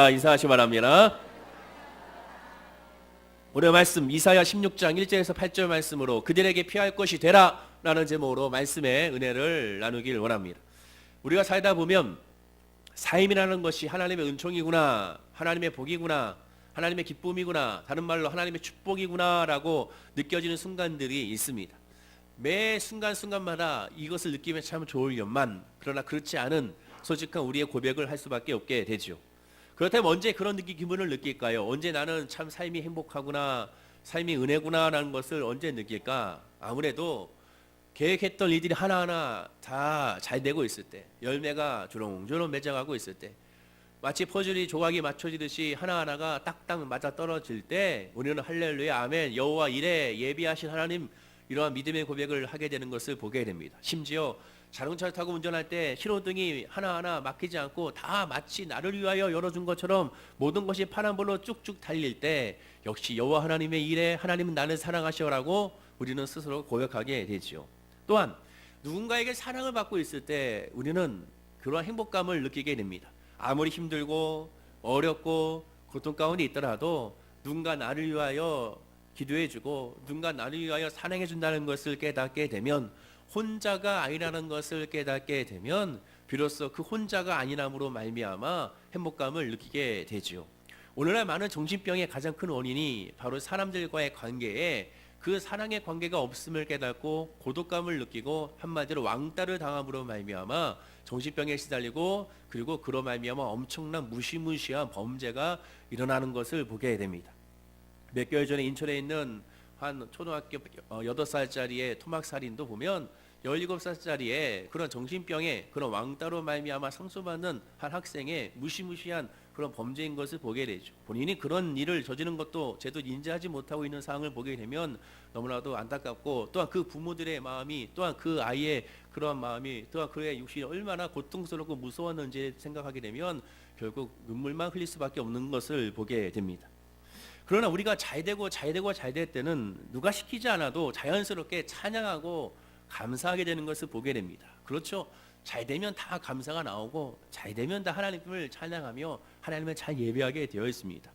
반갑습니다. 인사하시 바랍니다. 오늘 말씀 이사야 16장 1절에서 8절 말씀으로 그들에게 피할 것이 되라 라는 제목으로 말씀의 은혜를 나누길 원합니다. 우리가 살다 보면 삶이라는 것이 하나님의 은총이구나, 하나님의 복이구나, 하나님의 기쁨이구나, 다른 말로 하나님의 축복이구나 라고 느껴지는 순간들이 있습니다. 매 순간순간마다 이것을 느끼면 참 좋으련만, 그러나 그렇지 않은 솔직한 우리의 고백을 할 수밖에 없게 되죠. 그렇다면 언제 그런 기분을 느낄까요? 언제 나는 참 삶이 행복하구나, 삶이 은혜구나 라는 것을 언제 느낄까? 아무래도 계획했던 일들이 하나하나 다 잘 되고 있을 때, 열매가 조롱조롱 맺어가고 있을 때, 마치 퍼즐이 조각이 맞춰지듯이 하나하나가 딱딱 맞아 떨어질 때 우리는 할렐루야 아멘 여호와 이레 예비하신 하나님, 이러한 믿음의 고백을 하게 되는 것을 보게 됩니다. 심지어 자동차를 타고 운전할 때 신호등이 하나하나 막히지 않고 다 마치 나를 위하여 열어준 것처럼 모든 것이 파란불로 쭉쭉 달릴 때 역시 여호와 하나님의 일에 하나님은 나를 사랑하시오라고 우리는 스스로 고백하게 되지요. 또한 누군가에게 사랑을 받고 있을 때 우리는 그러한 행복감을 느끼게 됩니다. 아무리 힘들고 어렵고 고통 가운데 있더라도 누군가 나를 위하여 기도해주고 누군가 나를 위하여 사랑해준다는 것을 깨닫게 되면, 혼자가 아니라는 것을 깨닫게 되면 비로소 그 혼자가 아니함으로 말미암아 행복감을 느끼게 되지요. 오늘날 많은 정신병의 가장 큰 원인이 바로 사람들과의 관계에 그 사랑의 관계가 없음을 깨닫고 고독감을 느끼고 한마디로 왕따를 당함으로 말미암아 정신병에 시달리고, 그리고 그로 말미암아 엄청난 무시무시한 범죄가 일어나는 것을 보게 됩니다. 몇 개월 전에 인천에 있는 한 초등학교 8살짜리의 토막살인도 보면 17살짜리의 그런 정신병에 그런 왕따로 말미암아 상처받는 한 학생의 무시무시한 그런 범죄인 것을 보게 되죠. 본인이 그런 일을 저지른 것도 제대로 인지하지 못하고 있는 상황을 보게 되면 너무나도 안타깝고, 또한 그 부모들의 마음이, 또한 그 아이의 그러한 마음이, 또한 그의 육신이 얼마나 고통스럽고 무서웠는지 생각하게 되면 결국 눈물만 흘릴 수밖에 없는 것을 보게 됩니다. 그러나 우리가 잘되고 잘될 때는 누가 시키지 않아도 자연스럽게 찬양하고 감사하게 되는 것을 보게 됩니다. 그렇죠? 잘되면 다 감사가 나오고 잘되면 다 하나님을 찬양하며 하나님을 잘 예배하게 되어 있습니다.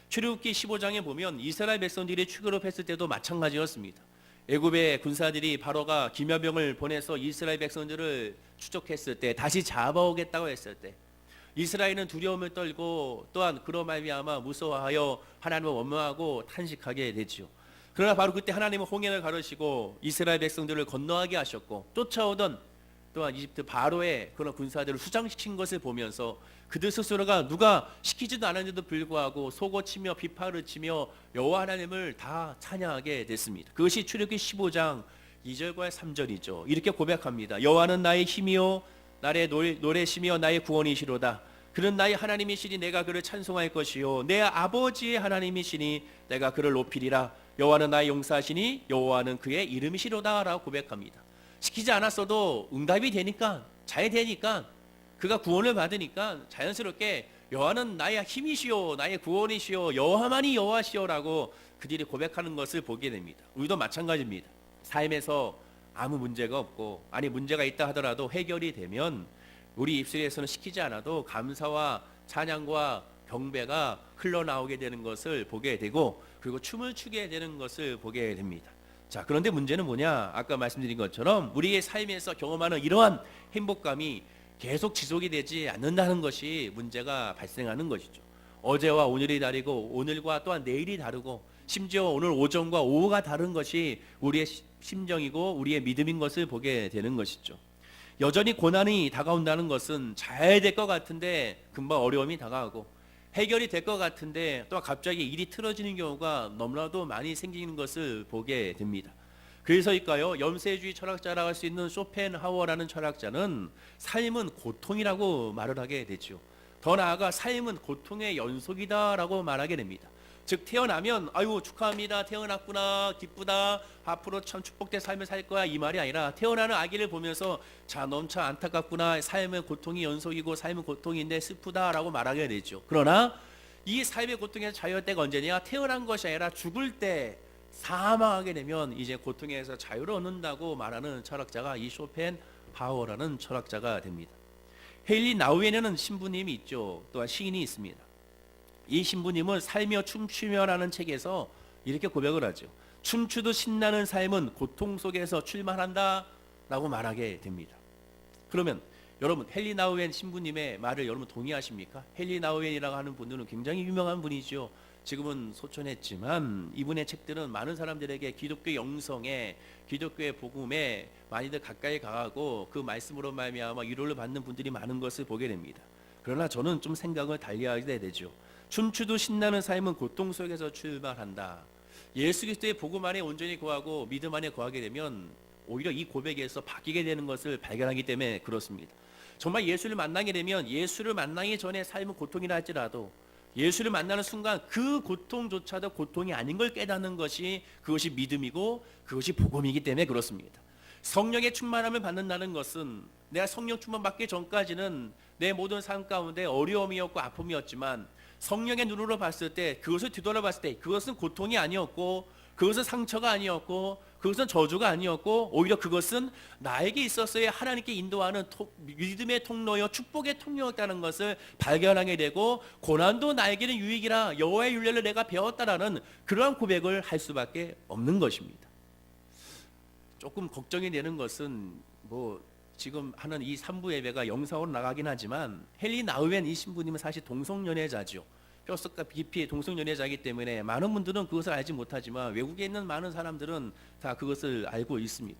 출애굽기 15장에 보면 이스라엘 백성들이 출애굽했을 때도 마찬가지였습니다. 애굽의 군사들이 바로가 기묘병을 보내서 이스라엘 백성들을 추적했을 때, 다시 잡아오겠다고 했을 때 이스라엘은 두려움을 떨고 또한 그로 말미암아 무서워하여 하나님을 원망하고 탄식하게 되지요. 그러나 바로 그때 하나님은 홍해를 가르시고 이스라엘 백성들을 건너가게 하셨고, 쫓아오던 또한 이집트 바로의 그런 군사들을 수장시킨 것을 보면서 그들 스스로가 누가 시키지도 않았는데도 불구하고 속어치며 비파를 치며 여호와 하나님을 다 찬양하게 됐습니다. 그것이 출애굽기 15장 2절과 3절이죠. 이렇게 고백합니다. 여호와는 나의 힘이요 나의 노래시며 나의 구원이시로다. 그는 나의 하나님이시니 내가 그를 찬송할 것이요 내 아버지의 하나님이시니 내가 그를 높이리라. 여호와는 나의 용사시니 여호와는 그의 이름이시로다 라고 고백합니다. 시키지 않았어도 응답이 되니까, 잘 되니까, 그가 구원을 받으니까 자연스럽게 여호와는 나의 힘이시요 나의 구원이시요 여호와만이 여호와시요라고 그들이 고백하는 것을 보게 됩니다. 우리도 마찬가지입니다. 삶에서 아무 문제가 없고, 아니 문제가 있다 하더라도 해결이 되면 우리 입술에서는 시키지 않아도 감사와 찬양과 경배가 흘러나오게 되는 것을 보게 되고, 그리고 춤을 추게 되는 것을 보게 됩니다. 자, 그런데 문제는 뭐냐? 아까 말씀드린 것처럼 우리의 삶에서 경험하는 이러한 행복감이 계속 지속이 되지 않는다는 것이 문제가 발생하는 것이죠. 어제와 오늘이 다르고 오늘과 또한 내일이 다르고 심지어 오늘 오전과 오후가 다른 것이 우리의 심정이고 우리의 믿음인 것을 보게 되는 것이죠. 여전히 고난이 다가온다는 것은 잘 될 것 같은데 금방 어려움이 다가오고, 해결이 될 것 같은데 또 갑자기 일이 틀어지는 경우가 너무나도 많이 생기는 것을 보게 됩니다. 그래서일까요? 염세주의 철학자라고 할 수 있는 쇼펜하우어라는 철학자는 삶은 고통이라고 말을 하게 되죠. 더 나아가 삶은 고통의 연속이다라고 말하게 됩니다. 즉 태어나면 아유 축하합니다, 태어났구나, 기쁘다, 앞으로 참 축복된 삶을 살 거야, 이 말이 아니라 태어나는 아기를 보면서 자 너무 참 안타깝구나, 삶은 고통이 연속이고 삶은 고통인데 슬프다라고 말하게 되죠. 그러나 이 삶의 고통에서 자유할 때가 언제냐? 태어난 것이 아니라 죽을 때, 사망하게 되면 이제 고통에서 자유를 얻는다고 말하는 철학자가 이 쇼펜하우어라는 철학자가 됩니다. 헤일리 나우엔에는 신부님이 있죠. 또한 시인이 있습니다. 이 신부님은 살며 춤추며라는 책에서 이렇게 고백을 하죠. 춤추듯 신나는 삶은 고통 속에서 출발한다 라고 말하게 됩니다. 그러면 여러분 헨리 나우엔 신부님의 말을 여러분 동의하십니까? 헨리 나우엔이라고 하는 분들은 굉장히 유명한 분이죠. 지금은 소천했지만 이분의 책들은 많은 사람들에게 기독교 영성에, 기독교의 복음에 많이들 가까이 가고 그 말씀으로 말미암아 위로를 받는 분들이 많은 것을 보게 됩니다. 그러나 저는 좀 생각을 달리하게 되죠. 춤추듯 신나는 삶은 고통 속에서 출발한다. 예수 그리스도의 복음 안에 온전히 거하고 믿음 안에 거하게 되면 오히려 이 고백에서 바뀌게 되는 것을 발견하기 때문에 그렇습니다. 정말 예수를 만나게 되면 예수를 만나기 전에 삶은 고통이라 할지라도 예수를 만나는 순간 그 고통조차도 고통이 아닌 걸 깨닫는 것이, 그것이 믿음이고 그것이 복음이기 때문에 그렇습니다. 성령의 충만함을 받는다는 것은 내가 성령 충만 받기 전까지는 내 모든 삶 가운데 어려움이었고 아픔이었지만 성령의 눈으로 봤을 때, 그것을 뒤돌아봤을 때 그것은 고통이 아니었고 그것은 상처가 아니었고 그것은 저주가 아니었고 오히려 그것은 나에게 있었어야 하나님께 인도하는 믿음의 통로요 축복의 통로였다는 것을 발견하게 되고, 고난도 나에게는 유익이라 여호와의 율례를 내가 배웠다라는 그러한 고백을 할 수밖에 없는 것입니다. 조금 걱정이 되는 것은 지금 하는 이 3부 예배가 영상으로 나가긴 하지만 헨리 나우엔 이 신부님은 사실 동성연애자죠. 뼛속과 깊이 동성연애자이기 때문에 많은 분들은 그것을 알지 못하지만 외국에 있는 많은 사람들은 다 그것을 알고 있습니다.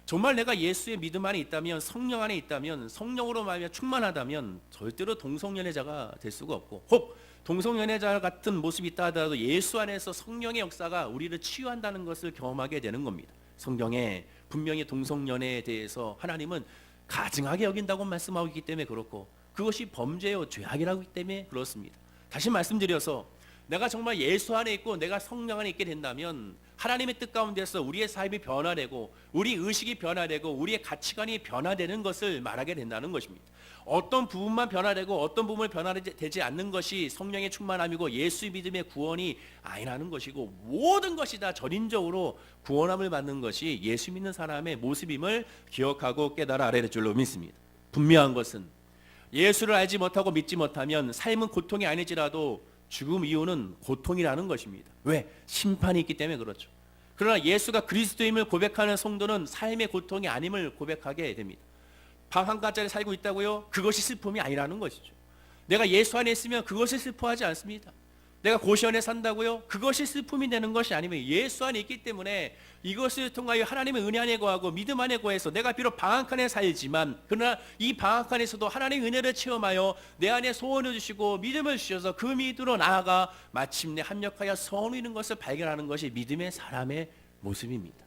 정말 내가 예수의 믿음 안에 있다면, 성령 안에 있다면, 성령으로 말하면 충만하다면 절대로 동성연애자가 될 수가 없고, 혹 동성연애자 같은 모습이 있다 하더라도 예수 안에서 성령의 역사가 우리를 치유한다는 것을 경험하게 되는 겁니다. 성경에 분명히 동성연애에 대해서 하나님은 가증하게 여긴다고 말씀하고 있기 때문에 그렇고, 그것이 범죄요 죄악이라고 하기 때문에 그렇습니다. 다시 말씀드려서 내가 정말 예수 안에 있고 내가 성령 안에 있게 된다면 하나님의 뜻 가운데서 우리의 삶이 변화되고 우리 의식이 변화되고 우리의 가치관이 변화되는 것을 말하게 된다는 것입니다. 어떤 부분만 변화되고 어떤 부분을 변화되지 않는 것이 성령의 충만함이고 예수의 믿음의 구원이 아니라는 것이고, 모든 것이 다 전인적으로 구원함을 받는 것이 예수 믿는 사람의 모습임을 기억하고 깨달아 알아야 될 줄로 믿습니다. 분명한 것은 예수를 알지 못하고 믿지 못하면 삶은 고통이 아니지라도 죽음 이후는 고통이라는 것입니다. 왜? 심판이 있기 때문에 그렇죠. 그러나 예수가 그리스도임을 고백하는 성도는 삶의 고통이 아님을 고백하게 됩니다. 방 한 가짜리 살고 있다고요? 그것이 슬픔이 아니라는 것이죠. 내가 예수 안에 있으면 그것을 슬퍼하지 않습니다. 내가 고시원에 산다고요? 그것이 슬픔이 되는 것이 아니면 예수 안에 있기 때문에 이것을 통하여 하나님의 은혜 안에 거하고 믿음 안에 거해서 내가 비록 방 한 칸에 살지만 그러나 이 방 한 칸에서도 하나님의 은혜를 체험하여 내 안에 소원을 주시고 믿음을 주셔서 그 믿음으로 나아가 마침내 합력하여 선을 이루는 것을 발견하는 것이 믿음의 사람의 모습입니다.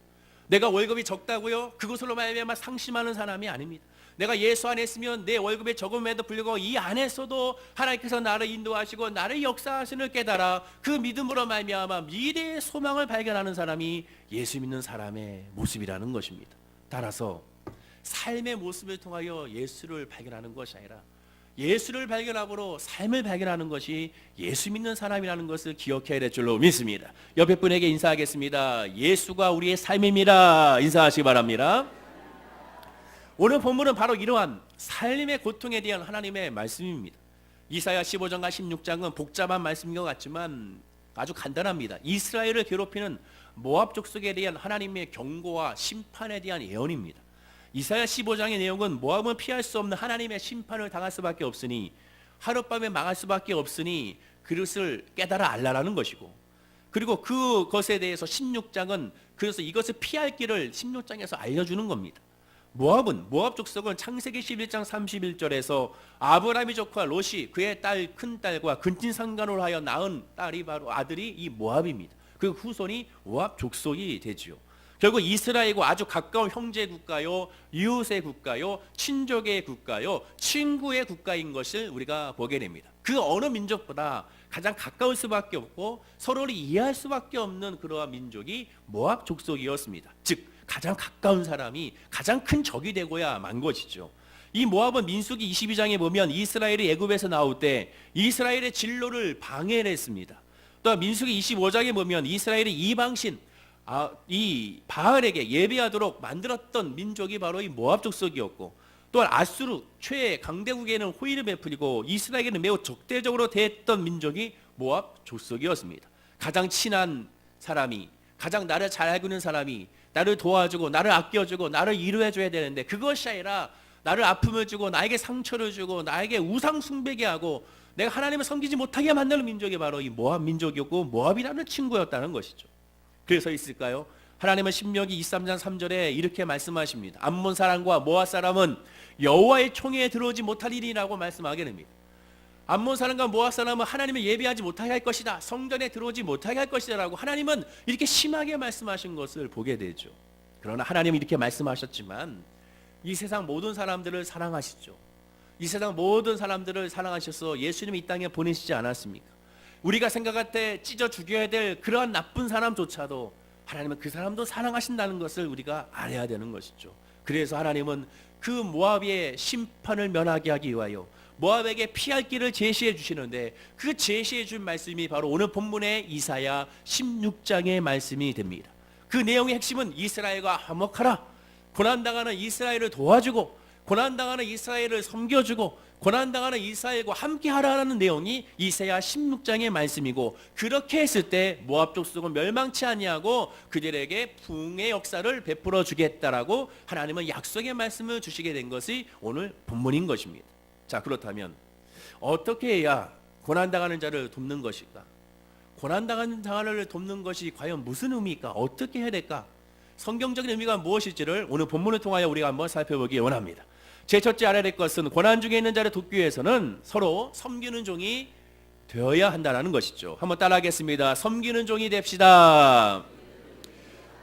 내가 월급이 적다고요? 그것으로 말미암아 상심하는 사람이 아닙니다. 내가 예수 안에 있으면 내 월급이 적음에도 불구하고 이 안에서도 하나님께서 나를 인도하시고 나를 역사하시는 깨달아 그 믿음으로 말미암아 미래의 소망을 발견하는 사람이 예수 믿는 사람의 모습이라는 것입니다. 따라서 삶의 모습을 통하여 예수를 발견하는 것이 아니라 예수를 발견함으로 삶을 발견하는 것이 예수 믿는 사람이라는 것을 기억해야 될 줄로 믿습니다. 옆에 분에게 인사하겠습니다. 예수가 우리의 삶입니다. 인사하시기 바랍니다. 오늘 본문은 바로 이러한 삶의 고통에 대한 하나님의 말씀입니다. 이사야 15장과 16장은 복잡한 말씀인 것 같지만 아주 간단합니다. 이스라엘을 괴롭히는 모압 족속에 대한 하나님의 경고와 심판에 대한 예언입니다. 이사야 15장의 내용은 모압은 피할 수 없는 하나님의 심판을 당할 수밖에 없으니, 하룻밤에 망할 수밖에 없으니 그것을 깨달아 알라라는 것이고, 그리고 그것에 대해서 16장은 그래서 이것을 피할 길을 16장에서 알려주는 겁니다. 모압 족속은 창세기 11장 31절에서 아브라함의 조카 롯이 그의 딸 큰딸과 근친상간으로 하여 낳은 딸이 바로 아들이 이 모압입니다. 그 후손이 모압 족속이 되지요. 결국 이스라엘과 아주 가까운 형제 국가요, 이웃의 국가요, 친족의 국가요, 친구의 국가인 것을 우리가 보게 됩니다. 그 어느 민족보다 가장 가까울 수밖에 없고 서로를 이해할 수밖에 없는 그러한 민족이 모압 족속이었습니다. 즉 가장 가까운 사람이 가장 큰 적이 되고야 만 것이죠. 이 모압은 민수기 22장에 보면 이스라엘이 애굽에서 나올 때 이스라엘의 진로를 방해를 했습니다. 또 민수기 25장에 보면 이스라엘이 이방신 이 바알에게 예배하도록 만들었던 민족이 바로 이 모압 족속이었고, 또한 아수르 최강대국에는 호의를 베풀이고 이스라엘에게는 매우 적대적으로 대했던 민족이 모압 족속이었습니다. 가장 친한 사람이, 가장 나를 잘 알고 있는 사람이 나를 도와주고 나를 아껴주고 나를 위로해줘야 되는데, 그것이 아니라 나를 아픔을 주고 나에게 상처를 주고 나에게 우상 숭배게 하고 내가 하나님을 섬기지 못하게 만드는 민족이 바로 이 모압 민족이었고, 모압이라는 친구였다는 것이죠. 그래서 있을까요? 하나님은 신명기 23장 3절에 이렇게 말씀하십니다. 암몬 사람과 모압 사람은 여호와의 총회에 들어오지 못하리라고 말씀하게 됩니다. 암몬 사람과 모압 사람은 하나님을 예배하지 못하게 할 것이다, 성전에 들어오지 못하게 할 것이다 라고 하나님은 이렇게 심하게 말씀하신 것을 보게 되죠. 그러나 하나님은 이렇게 말씀하셨지만 이 세상 모든 사람들을 사랑하시죠. 이 세상 모든 사람들을 사랑하셔서 예수님이 이 땅에 보내시지 않았습니까? 우리가 생각할 때 찢어 죽여야 될 그러한 나쁜 사람조차도 하나님은 그 사람도 사랑하신다는 것을 우리가 알아야 되는 것이죠. 그래서 하나님은 그 모압의 심판을 면하게 하기 위하여 모압에게 피할 길을 제시해 주시는데, 그 제시해 준 말씀이 바로 오늘 본문의 이사야 16장의 말씀이 됩니다. 그 내용의 핵심은 이스라엘과 화목하라, 고난당하는 이스라엘을 도와주고 고난당하는 이스라엘을 섬겨주고 고난당하는 이스라엘과 함께하라는 내용이 이사야 16장의 말씀이고, 그렇게 했을 때 모압 족속은 멸망치 아니하고 그들에게 부흥의 역사를 베풀어 주겠다라고 하나님은 약속의 말씀을 주시게 된 것이 오늘 본문인 것입니다. 자, 그렇다면 어떻게 해야 고난당하는 자를 돕는 것일까? 고난당하는 자를 돕는 것이 과연 무슨 의미일까? 어떻게 해야 될까? 성경적인 의미가 무엇일지를 오늘 본문을 통하여 우리가 한번 살펴보기 원합니다. 제 첫째 알아야 될 것은, 고난 중에 있는 자를 돕기 위해서는 서로 섬기는 종이 되어야 한다는 것이죠. 한번 따라하겠습니다. 섬기는 종이 됩시다.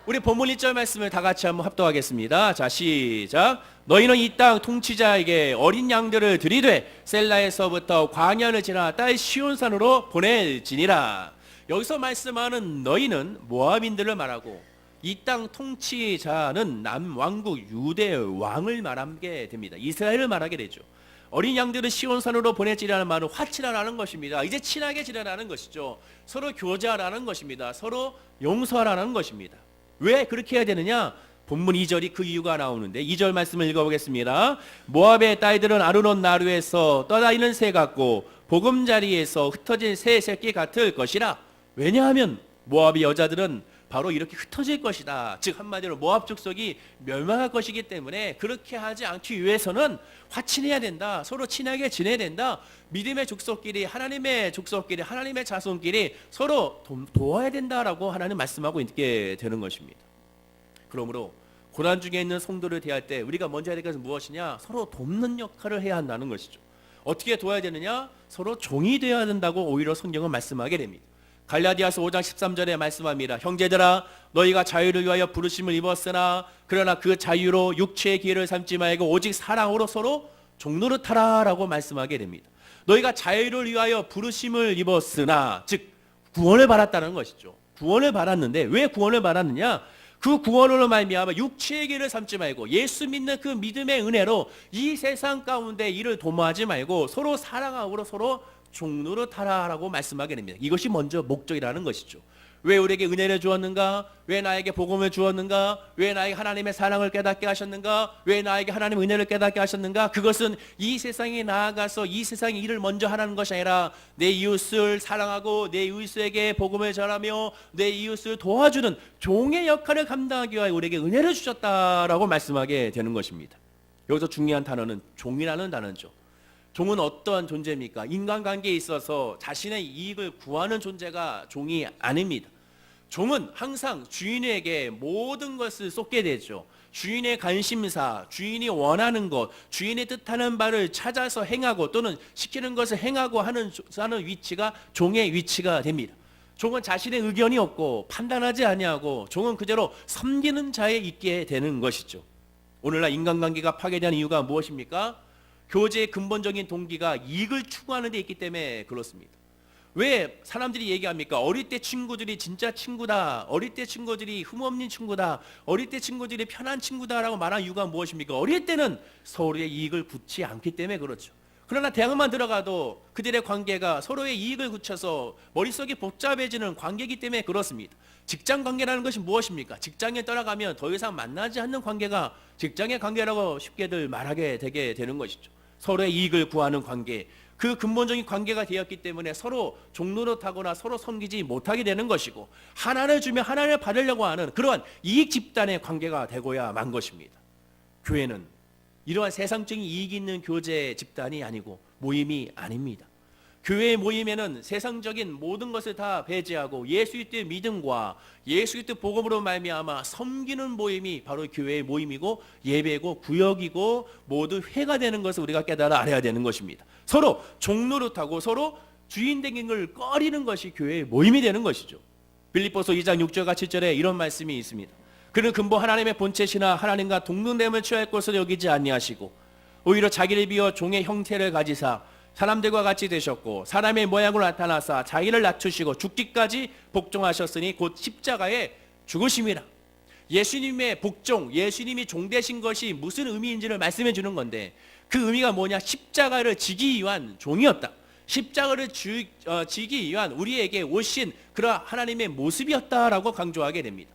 우리 본문 1절 말씀을 다 같이 한번 합독하겠습니다. 자, 시작. 너희는 이 땅 통치자에게 어린 양들을 들이되 셀라에서부터 광야를 지나 딸 시온산으로 보낼지니라. 여기서 말씀하는 너희는 모압인들을 말하고, 이 땅 통치자는 남왕국 유대 왕을 말하게 됩니다. 이스라엘을 말하게 되죠. 어린 양들을 시온산으로 보내지라는 말은 화치라는 것입니다. 이제 친하게 지내라는 것이죠. 서로 교제하라는 것입니다. 서로 용서하라는 것입니다. 왜 그렇게 해야 되느냐? 본문 2절이 그 이유가 나오는데, 2절 말씀을 읽어보겠습니다. 모압의 딸들은 아르논 나루에서 떠다니는 새 같고 보금자리에서 흩어진 새 새끼 같을 것이라. 왜냐하면 모압의 여자들은 바로 이렇게 흩어질 것이다. 즉 한마디로 모압 족속이 멸망할 것이기 때문에 그렇게 하지 않기 위해서는 화친해야 된다. 서로 친하게 지내야 된다. 믿음의 족속끼리, 하나님의 족속끼리, 하나님의 자손끼리 서로 도와야 된다라고 하나님 말씀하고 있게 되는 것입니다. 그러므로 고난 중에 있는 성도를 대할 때 우리가 먼저 해야 될 것은 무엇이냐? 서로 돕는 역할을 해야 한다는 것이죠. 어떻게 도와야 되느냐? 서로 종이 되어야 된다고 오히려 성경은 말씀하게 됩니다. 갈라디아서 5장 13절에 말씀합니다. 형제들아, 너희가 자유를 위하여 부르심을 입었으나 그러나 그 자유로 육체의 기회를 삼지 말고 오직 사랑으로 서로 종노릇하라 라고 말씀하게 됩니다. 너희가 자유를 위하여 부르심을 입었으나, 즉 구원을 받았다는 것이죠. 구원을 받았는데 왜 구원을 받았느냐? 그 구원으로 말미암아 육체의 길을 삼지 말고 예수 믿는 그 믿음의 은혜로 이 세상 가운데 일을 도모하지 말고 서로 사랑함으로 서로 종노릇하라라고 말씀하게 됩니다. 이것이 먼저 목적이라는 것이죠. 왜 우리에게 은혜를 주었는가? 왜 나에게 복음을 주었는가? 왜 나에게 하나님의 사랑을 깨닫게 하셨는가? 왜 나에게 하나님의 은혜를 깨닫게 하셨는가? 그것은 이 세상에 나아가서 이 세상의 일을 먼저 하라는 것이 아니라 내 이웃을 사랑하고 내 이웃에게 복음을 전하며 내 이웃을 도와주는 종의 역할을 감당하기 위하여 우리에게 은혜를 주셨다라고 말씀하게 되는 것입니다. 여기서 중요한 단어는 종이라는 단어죠. 종은 어떠한 존재입니까? 인간관계에 있어서 자신의 이익을 구하는 존재가 종이 아닙니다. 종은 항상 주인에게 모든 것을 쏟게 되죠. 주인의 관심사, 주인이 원하는 것, 주인의 뜻하는 바를 찾아서 행하고 또는 시키는 것을 행하고 하는 위치가 종의 위치가 됩니다. 종은 자신의 의견이 없고 판단하지 아니하고 종은 그대로 섬기는 자에 있게 되는 것이죠. 오늘날 인간관계가 파괴되는 이유가 무엇입니까? 교제의 근본적인 동기가 이익을 추구하는 데 있기 때문에 그렇습니다. 왜 사람들이 얘기합니까? 어릴 때 친구들이 진짜 친구다, 어릴 때 친구들이 흠없는 친구다, 어릴 때 친구들이 편한 친구다라고 말한 이유가 무엇입니까? 어릴 때는 서로의 이익을 굳지 않기 때문에 그렇죠. 그러나 대학만 들어가도 그들의 관계가 서로의 이익을 굳혀서 머릿속이 복잡해지는 관계이기 때문에 그렇습니다. 직장 관계라는 것이 무엇입니까? 직장에 떠나가면 더 이상 만나지 않는 관계가 직장의 관계라고 쉽게들 말하게 되게 되는 것이죠. 서로의 이익을 구하는 관계, 그 근본적인 관계가 되었기 때문에 서로 종노릇하거나 서로 섬기지 못하게 되는 것이고, 하나를 주면 하나를 받으려고 하는 그러한 이익 집단의 관계가 되고야 만 것입니다. 교회는 이러한 세상적인 이익이 있는 교제 집단이 아니고 모임이 아닙니다. 교회의 모임에는 세상적인 모든 것을 다 배제하고 예수 그리스도의 믿음과 예수 그리스도 복음으로 말미암아 섬기는 모임이 바로 교회의 모임이고 예배고 구역이고 모두 회가 되는 것을 우리가 깨달아 알아야 되는 것입니다. 서로 종노릇하고 서로 주인 되는 걸 꺼리는 것이 교회의 모임이 되는 것이죠. 빌립보서 2장 6절과 7절에 이런 말씀이 있습니다. 그는 근본 하나님의 본체시나 하나님과 동등됨을 취할 것을 여기지 아니하시고 오히려 자기를 비워 종의 형태를 가지사 사람들과 같이 되셨고 사람의 모양으로 나타나사 자기를 낮추시고 죽기까지 복종하셨으니 곧 십자가에 죽으심이라. 예수님의 복종, 예수님이 종되신 것이 무슨 의미인지를 말씀해 주는 건데, 그 의미가 뭐냐? 십자가를 지기 위한 종이었다. 십자가를 지기 위한 우리에게 오신 그런 하나님의 모습이었다라고 강조하게 됩니다.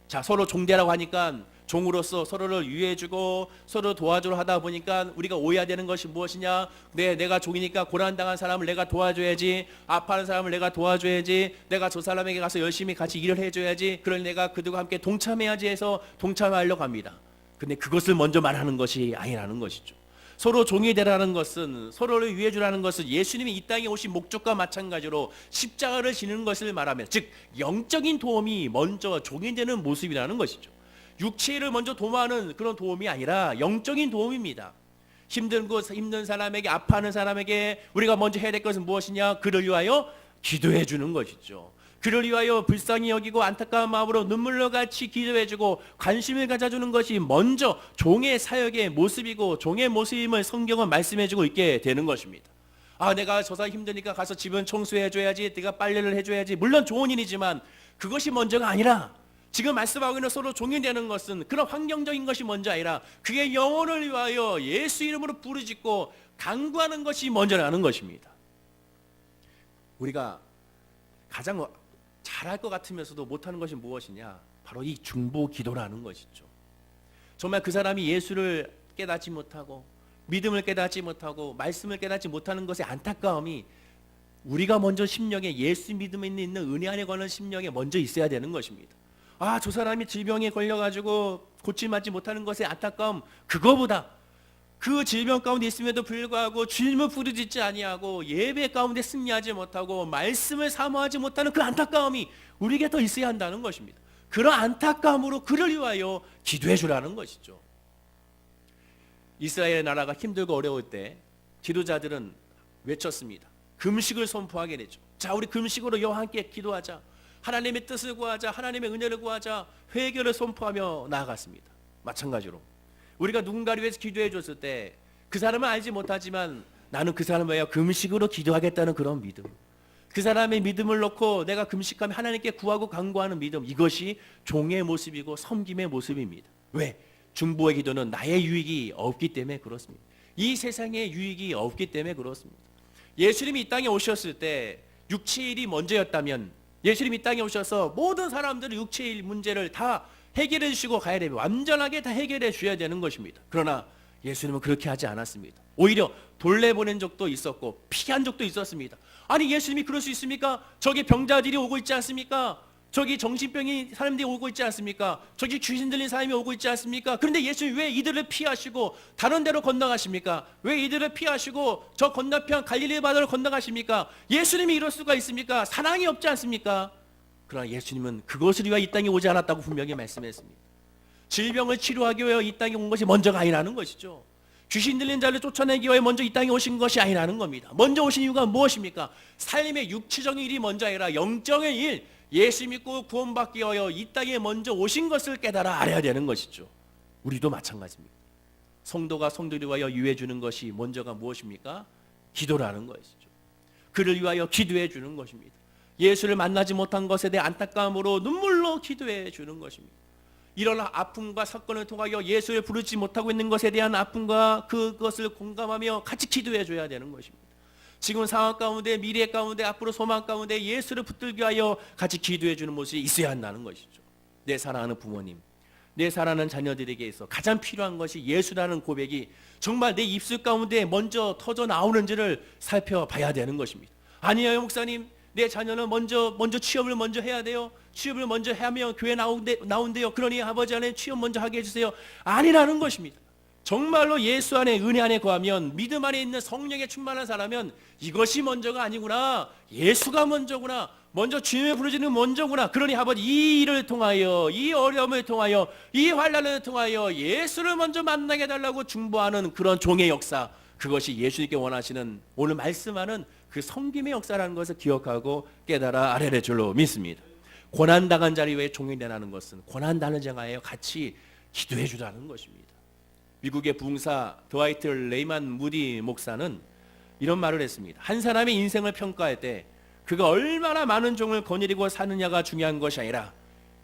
자, 서로 종되라고 하니까 종으로서 서로를 위해주고 서로 도와주려 하다 보니까 우리가 오해되는 것이 무엇이냐? 내가 종이니까 고난당한 사람을 내가 도와줘야지, 아파하는 사람을 내가 도와줘야지, 내가 저 사람에게 가서 열심히 같이 일을 해줘야지, 그러니 내가 그들과 함께 동참해야지 해서 동참하려고 합니다. 근데 그것을 먼저 말하는 것이 아니라는 것이죠. 서로 종이 되라는 것은, 서로를 위해주라는 것은 예수님이 이 땅에 오신 목적과 마찬가지로 십자가를 지는 것을 말하면, 즉 영적인 도움이 먼저 종이 되는 모습이라는 것이죠. 육체를 먼저 도모하는 그런 도움이 아니라 영적인 도움입니다. 힘든 사람에게, 아파하는 사람에게 우리가 먼저 해야 될 것은 무엇이냐? 그를 위하여 기도해 주는 것이죠. 그를 위하여 불쌍히 여기고 안타까운 마음으로 눈물로 같이 기도해 주고 관심을 가져주는 것이 먼저 종의 사역의 모습이고 종의 모습임을 성경은 말씀해 주고 있게 되는 것입니다. 아, 내가 저 사람 힘드니까 가서 집은 청소해 줘야지, 내가 빨래를 해줘야지, 물론 좋은 일이지만 그것이 먼저가 아니라, 지금 말씀하고 있는 서로 종이 되는 것은 그런 환경적인 것이 먼저 아니라 그의 영혼을 위하여 예수 이름으로 부르짖고 간구하는 것이 먼저라는 것입니다. 우리가 가장 잘할 것 같으면서도 못하는 것이 무엇이냐? 바로 이 중보 기도라는 것이죠. 정말 그 사람이 예수를 깨닫지 못하고 믿음을 깨닫지 못하고 말씀을 깨닫지 못하는 것의 안타까움이 우리가 먼저 심령에, 예수 믿음에 있는 은혜 안에 관한 심령에 먼저 있어야 되는 것입니다. 아, 저 사람이 질병에 걸려가지고 고침받지 못하는 것의 안타까움, 그거보다 그 질병 가운데 있음에도 불구하고 주님을 부르짖지 아니하고 예배 가운데 승리하지 못하고 말씀을 사모하지 못하는 그 안타까움이 우리에게 더 있어야 한다는 것입니다. 그런 안타까움으로 그를 위하여 기도해 주라는 것이죠. 이스라엘 나라가 힘들고 어려울 때 지도자들은 외쳤습니다. 금식을 선포하게 되죠. 자, 우리 금식으로 여호와 함께 기도하자, 하나님의 뜻을 구하자, 하나님의 은혜를 구하자, 회개를 선포하며 나아갔습니다. 마찬가지로 우리가 누군가를 위해서 기도해 줬을 때 그 사람은 알지 못하지만 나는 그 사람을 위하여 금식으로 기도하겠다는 그런 믿음, 그 사람의 믿음을 놓고 내가 금식하며 하나님께 구하고 간구하는 믿음, 이것이 종의 모습이고 섬김의 모습입니다. 왜? 중보의 기도는 나의 유익이 없기 때문에 그렇습니다. 이 세상에 유익이 없기 때문에 그렇습니다. 예수님이 이 땅에 오셨을 때 육체의 일이 먼저였다면 예수님이 이 땅에 오셔서 모든 사람들의 육체의 문제를 다 해결해 주시고 가야 되면 완전하게 다 해결해 주셔야 되는 것입니다. 그러나 예수님은 그렇게 하지 않았습니다. 오히려 돌려보낸 적도 있었고 피한 적도 있었습니다. 아니, 예수님이 그럴 수 있습니까? 저기 병자들이 오고 있지 않습니까? 저기 정신병이 사람들이 오고 있지 않습니까? 저기 귀신 들린 사람이 오고 있지 않습니까? 그런데 예수님 왜 이들을 피하시고 다른 데로 건너가십니까? 왜 이들을 피하시고 저 건너편 갈릴리 바다로 건너가십니까? 예수님이 이럴 수가 있습니까? 사랑이 없지 않습니까? 그러나 예수님은 그것을 위하여 이 땅에 오지 않았다고 분명히 말씀했습니다. 질병을 치료하기 위하여 이 땅에 온 것이 먼저가 아니라는 것이죠. 귀신 들린 자를 쫓아내기 위해 먼저 이 땅에 오신 것이 아니라는 겁니다. 먼저 오신 이유가 무엇입니까? 삶의 육체적인 일이 먼저 아니라 영적인 일, 예수 믿고 구원받기 위하여 이 땅에 먼저 오신 것을 깨달아 알아야 되는 것이죠. 우리도 마찬가지입니다. 성도가 성도를 위하여 유해 주는 것이 먼저가 무엇입니까? 기도라는 것이죠. 그를 위하여 기도해 주는 것입니다. 예수를 만나지 못한 것에 대해 안타까움으로 눈물로 기도해 주는 것입니다. 이런 아픔과 사건을 통하여 예수를 부르지 못하고 있는 것에 대한 아픔과 그것을 공감하며 같이 기도해 줘야 되는 것입니다. 지금 상황 가운데, 미래 가운데, 앞으로 소망 가운데 예수를 붙들기 위하여 같이 기도해 주는 모습이 있어야 한다는 것이죠. 내 사랑하는 부모님, 내 사랑하는 자녀들에게 있어 가장 필요한 것이 예수라는 고백이 정말 내 입술 가운데 먼저 터져 나오는지를 살펴봐야 되는 것입니다. 아니에요 목사님, 내 자녀는 먼저 취업을 먼저 해야 돼요. 취업을 먼저 하면 교회 나온대요. 그러니 아버지 안에 취업 먼저 하게 해주세요. 아니라는 것입니다. 정말로 예수 안에 은혜 안에 거하면 믿음 안에 있는 성령에 충만한 사람은 이것이 먼저가 아니구나, 예수가 먼저구나, 먼저 주님의 부르짖는 먼저구나. 그러니 아버지 이 일을 통하여, 이 어려움을 통하여, 이 환난을 통하여 예수를 먼저 만나게 해달라고 중보하는 그런 종의 역사, 그것이 예수님께 원하시는 오늘 말씀하는 그 섬김의 역사라는 것을 기억하고 깨달아 아뢰를 줄로 믿습니다. 고난당한 자리 외에 종이 되라는 것은 고난당한 자가에 같이 기도해 주라는 것입니다. 미국의 부흥사 드와이트 레이만 무디 목사는 이런 말을 했습니다. 한 사람의 인생을 평가할 때 그가 얼마나 많은 종을 거느리고 사느냐가 중요한 것이 아니라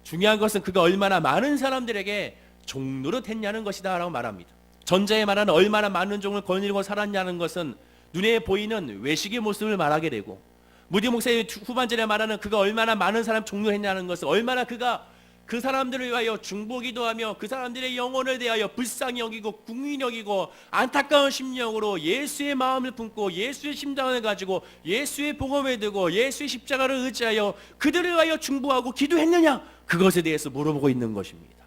중요한 것은 그가 얼마나 많은 사람들에게 종로로 됐냐는 것이다 라고 말합니다. 전자에 말하는 얼마나 많은 종을 거느리고 살았냐는 것은 눈에 보이는 외식의 모습을 말하게 되고, 무디 목사의 후반절에 말하는 그가 얼마나 많은 사람 종료했냐는 것은 얼마나 그가 그 사람들을 위하여 중보기도 하며 그 사람들의 영혼을 대하여 불쌍히 여기고 궁히 여기고 안타까운 심령으로 예수의 마음을 품고 예수의 심장을 가지고 예수의 복음을 들고 예수의 십자가를 의지하여 그들을 위하여 중보하고 기도했느냐, 그것에 대해서 물어보고 있는 것입니다.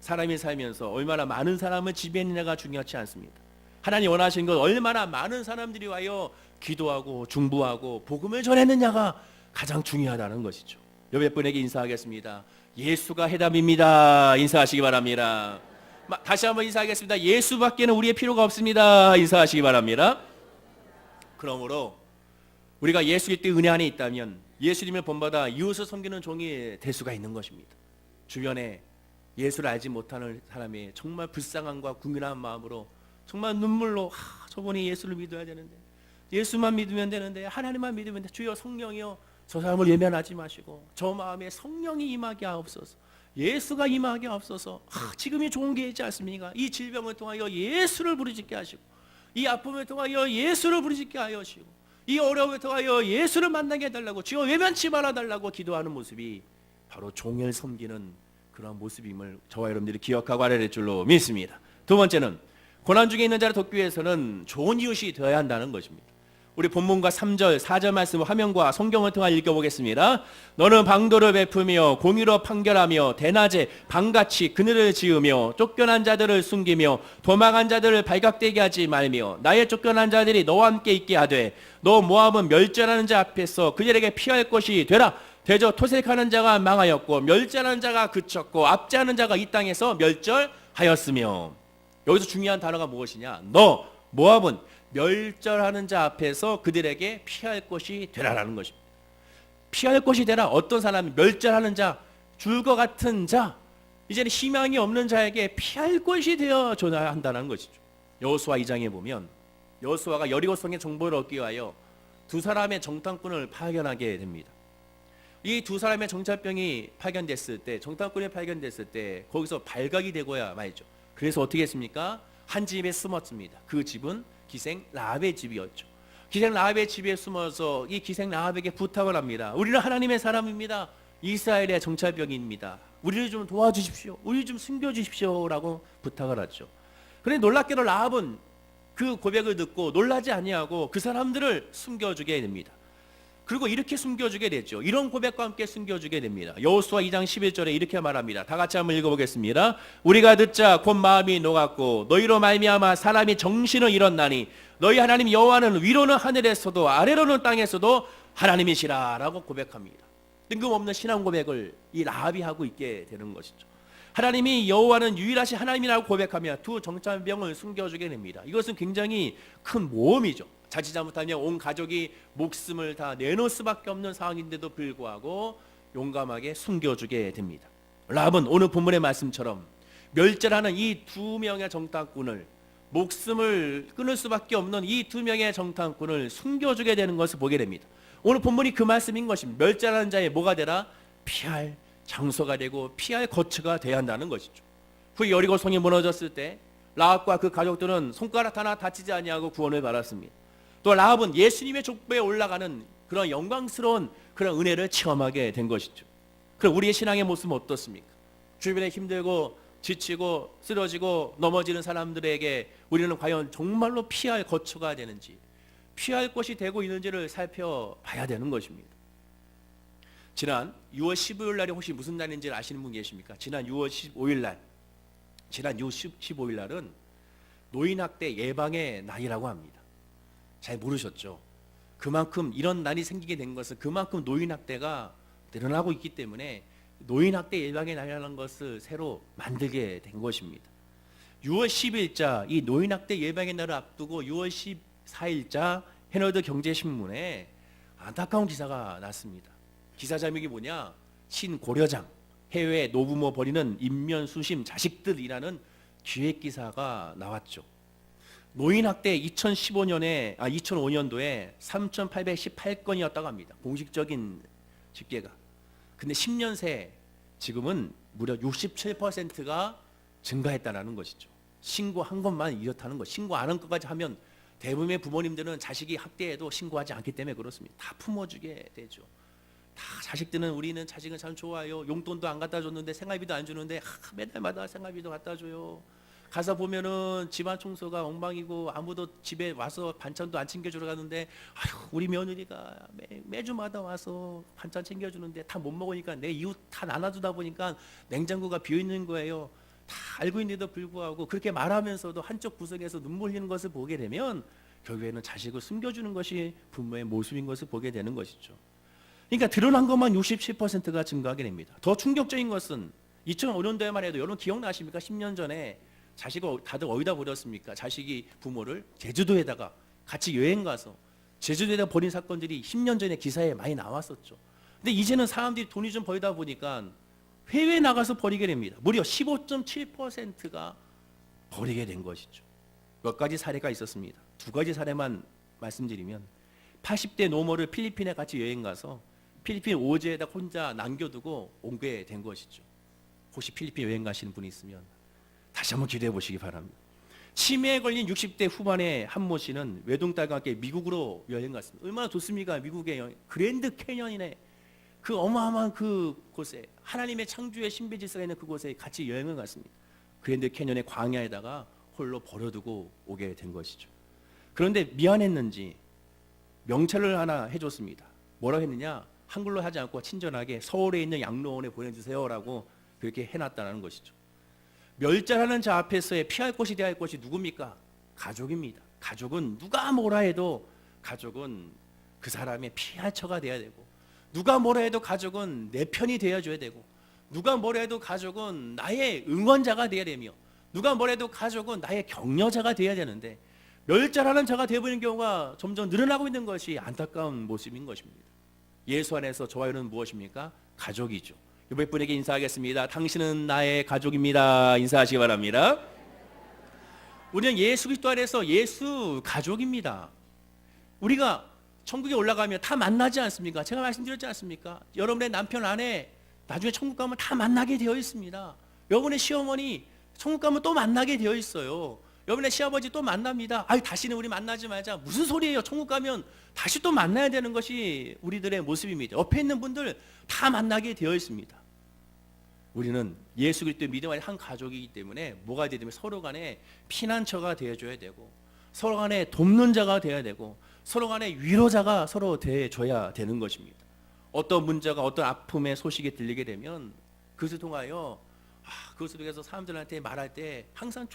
사람이 살면서 얼마나 많은 사람을 지배했느냐가 중요하지 않습니다. 하나님 원하시는 건 얼마나 많은 사람들이 와여 기도하고 중보하고 복음을 전했느냐가 가장 중요하다는 것이죠. 옆에 분에게 인사하겠습니다. 예수가 해답입니다. 인사하시기 바랍니다. 다시 한번 인사하겠습니다. 예수밖에는 우리의 필요가 없습니다. 인사하시기 바랍니다. 그러므로 우리가 예수 그리스도의 은혜 안에 있다면 예수님을 본받아 이웃을 섬기는 종이 될 수가 있는 것입니다. 주변에 예수를 알지 못하는 사람이 정말 불쌍함과 궁핍한 마음으로 정말 눈물로 저분이 예수를 믿어야 되는데, 예수만 믿으면 되는데, 하나님만 믿으면 돼. 주여 성령이여 저 사람을 외면하지 마시고 저 마음에 성령이 임하게 하옵소서, 예수가 임하게 하옵소서. 지금이 좋은 게 있지 않습니까? 이 질병을 통하여 예수를 부르짖게 하시고, 이 아픔을 통하여 예수를 부르짖게 하시고, 이 어려움을 통하여 예수를 만나게 해달라고, 주여 외면치 말아달라고 기도하는 모습이 바로 종을 섬기는 그런 모습임을 저와 여러분들이 기억하고 알아야 될 줄로 믿습니다. 두 번째는 고난 중에 있는 자를 돕기 위해서는 좋은 이웃이 되어야 한다는 것입니다. 우리 본문과 3절, 4절 말씀을 화면과 성경을 통해 읽어보겠습니다. 너는 방도를 베푸며 공의로 판결하며 대낮에 방같이 그늘을 지으며 쫓겨난 자들을 숨기며 도망한 자들을 발각되게 하지 말며 나의 쫓겨난 자들이 너와 함께 있게 하되 너 모압은 멸절하는 자 앞에서 그들에게 피할 것이 되라. 대저 토색하는 자가 망하였고 멸절하는 자가 그쳤고 압제하는 자가 이 땅에서 멸절하였으며. 여기서 중요한 단어가 무엇이냐? 너 모압은 멸절하는 자 앞에서 그들에게 피할 것이 되라라는 것입니다. 피할 것이 되라. 어떤 사람이 멸절하는 자, 죽을 것 같은 자, 이제는 희망이 없는 자에게 피할 것이 되어 줘야 한다는 것이죠. 여호수아 2장에 보면 여호수아가 여리고성의 정보를 얻기 위하여 두 사람의 정탐꾼을 파견하게 됩니다. 이 두 사람의 정찰병이 발견됐을 때, 정탐꾼이 발견됐을 때 거기서 발각이 되고야 말이죠. 그래서 어떻게 했습니까? 한 집에 숨었습니다. 그 집은 기생 라합의 집이었죠. 기생 라합의 집에 숨어서 이 기생 라합에게 부탁을 합니다. 우리는 하나님의 사람입니다. 이스라엘의 정찰병입니다. 우리를 좀 도와주십시오. 우리 좀 숨겨주십시오 라고 부탁을 하죠. 그런데 놀랍게도 라합은 그 고백을 듣고 놀라지 아니하고 그 사람들을 숨겨주게 됩니다. 그리고 이렇게 숨겨주게 되죠. 이런 고백과 함께 숨겨주게 됩니다. 여호수아 2장 11절에 이렇게 말합니다. 다 같이 한번 읽어보겠습니다. 우리가 듣자 곧 마음이 녹았고 너희로 말미암아 사람이 정신을 잃었나니 너희 하나님 여호와는 위로는 하늘에서도 아래로는 땅에서도 하나님이시라 라고 고백합니다. 뜬금없는 신앙 고백을 이 라합이 하고 있게 되는 것이죠. 하나님이 여호와는 유일하신 하나님이라고 고백하며 두 정찰병을 숨겨주게 됩니다. 이것은 굉장히 큰 모험이죠. 자칫 잘못하면 온 가족이 목숨을 다 내놓을 수밖에 없는 상황인데도 불구하고 용감하게 숨겨주게 됩니다. 라합은 오늘 본문의 말씀처럼 멸절하는 이 두 명의 정탐꾼을, 목숨을 끊을 수밖에 없는 이 두 명의 정탐꾼을 숨겨주게 되는 것을 보게 됩니다. 오늘 본문이 그 말씀인 것입니다. 멸절하는 자의 뭐가 되라? 피할 장소가 되고 피할 거처가 되어야 한다는 것이죠. 그 여리고 성이 무너졌을 때 라합과 그 가족들은 손가락 하나 다치지 아니하고 구원을 받았습니다. 또 라합은 예수님의 족보에 올라가는 그런 영광스러운 그런 은혜를 체험하게 된 것이죠. 그럼 우리의 신앙의 모습은 어떻습니까? 주변에 힘들고 지치고 쓰러지고 넘어지는 사람들에게 우리는 과연 정말로 피할 거처가 되는지, 피할 곳이 되고 있는지를 살펴봐야 되는 것입니다. 지난 6월 15일 날이 혹시 무슨 날인지 아시는 분 계십니까? 지난 6월 15일 날, 지난 6월 15일 날은 노인학대 예방의 날이라고 합니다. 잘 모르셨죠? 그만큼 이런 날이 생기게 된 것은 그만큼 노인학대가 늘어나고 있기 때문에 노인학대 예방의 날이라는 것을 새로 만들게 된 것입니다. 6월 10일자 이 노인학대 예방의 날을 앞두고 6월 14일자 헤럴드 경제신문에 안타까운 기사가 났습니다. 기사 제목이 뭐냐? 신고려장, 해외 노부모 버리는 인면수심 자식들이라는 기획 기사가 나왔죠. 노인학대 2005년도에 3,818건이었다고 합니다. 공식적인 집계가. 근데 10년 새 지금은 무려 67%가 증가했다는 것이죠. 신고한 것만 이렇다는 것. 신고 안 한 것까지 하면 대부분의 부모님들은 자식이 학대해도 신고하지 않기 때문에 그렇습니다. 다 품어주게 되죠. 다 자식들은 우리는 자식은 참 좋아요. 용돈도 안 갖다 줬는데 생활비도 안 주는데 매달마다 생활비도 갖다 줘요. 가서 보면은 집안 청소가 엉망이고 아무도 집에 와서 반찬도 안 챙겨주러 가는데 아휴 우리 며느리가 매주마다 와서 반찬 챙겨주는데 다 못 먹으니까 내 이웃 다 나눠주다 보니까 냉장고가 비어있는 거예요. 다 알고 있는데도 불구하고 그렇게 말하면서도 한쪽 구석에서 눈물 흘리는 것을 보게 되면 결국에는 자식을 숨겨주는 것이 부모의 모습인 것을 보게 되는 것이죠. 그러니까 드러난 것만 67%가 증가하게 됩니다. 더 충격적인 것은 2005년도에만 해도 여러분 기억나십니까? 10년 전에 자식을 다들 어디다 버렸습니까? 자식이 부모를 제주도에다가 같이 여행 가서 제주도에다 버린 사건들이 10년 전에 기사에 많이 나왔었죠. 근데 이제는 사람들이 돈이 좀 벌다 보니까 해외에 나가서 버리게 됩니다. 무려 15.7%가 버리게 된 것이죠. 몇 가지 사례가 있었습니다. 두 가지 사례만 말씀드리면 80대 노모를 필리핀에 같이 여행 가서 필리핀 오지에다 혼자 남겨두고 오게 된 것이죠. 혹시 필리핀 여행 가시는 분이 있으면 다시 한번 기도해 보시기 바랍니다. 치매에 걸린 60대 후반의 한모 씨는 외동딸과 함께 미국으로 여행 갔습니다. 얼마나 좋습니까? 미국의 여행. 그랜드 캐년이네. 그 어마어마한 그곳에 하나님의 창조의 신비 질서가 있는 그곳에 같이 여행을 갔습니다. 그랜드 캐년의 광야에다가 홀로 버려두고 오게 된 것이죠. 그런데 미안했는지 명찰을 하나 해줬습니다. 뭐라고 했느냐? 한글로 하지 않고 친절하게 서울에 있는 양로원에 보내주세요라고 그렇게 해놨다는 것이죠. 멸절하는 자 앞에서의 피할 곳이 되어야 할 것이 누굽니까? 가족입니다. 가족은 누가 뭐라 해도 가족은 그 사람의 피할 처가 되어야 되고, 누가 뭐라 해도 가족은 내 편이 되어줘야 되고, 누가 뭐라 해도 가족은 나의 응원자가 되어야 되며, 누가 뭐라 해도 가족은 나의 격려자가 되어야 되는데 멸절하는 자가 되어버리는 경우가 점점 늘어나고 있는 것이 안타까운 모습인 것입니다. 예수 안에서 저와 여러분은 무엇입니까? 가족이죠. 옆에 분에게 인사하겠습니다. 당신은 나의 가족입니다. 인사하시기 바랍니다. 우리는 예수 그리스도 안에서 예수 가족입니다. 우리가 천국에 올라가면 다 만나지 않습니까? 제가 말씀드렸지 않습니까? 여러분의 남편 아내 나중에 천국 가면 다 만나게 되어 있습니다. 여러분의 시어머니 천국 가면 또 만나게 되어 있어요. 여러분의 시아버지 또 만납니다. 아유 다시는 우리 만나지 말자. 무슨 소리예요? 천국 가면 다시 또 만나야 되는 것이 우리들의 모습입니다. 옆에 있는 분들 다 만나게 되어 있습니다. 우리는 예수 그리스도의 믿음 안에 한 가족이기 때문에 뭐가 되면 서로 간에 피난처가 되어줘야 되고, 서로 간에 돕는 자가 되어야 되고, 서로 간에 위로자가 서로 되어줘야 되는 것입니다. 어떤 문제가 어떤 아픔의 소식이 들리게 되면 그것을 통하여 그것을 통해서 사람들한테 말할 때 항상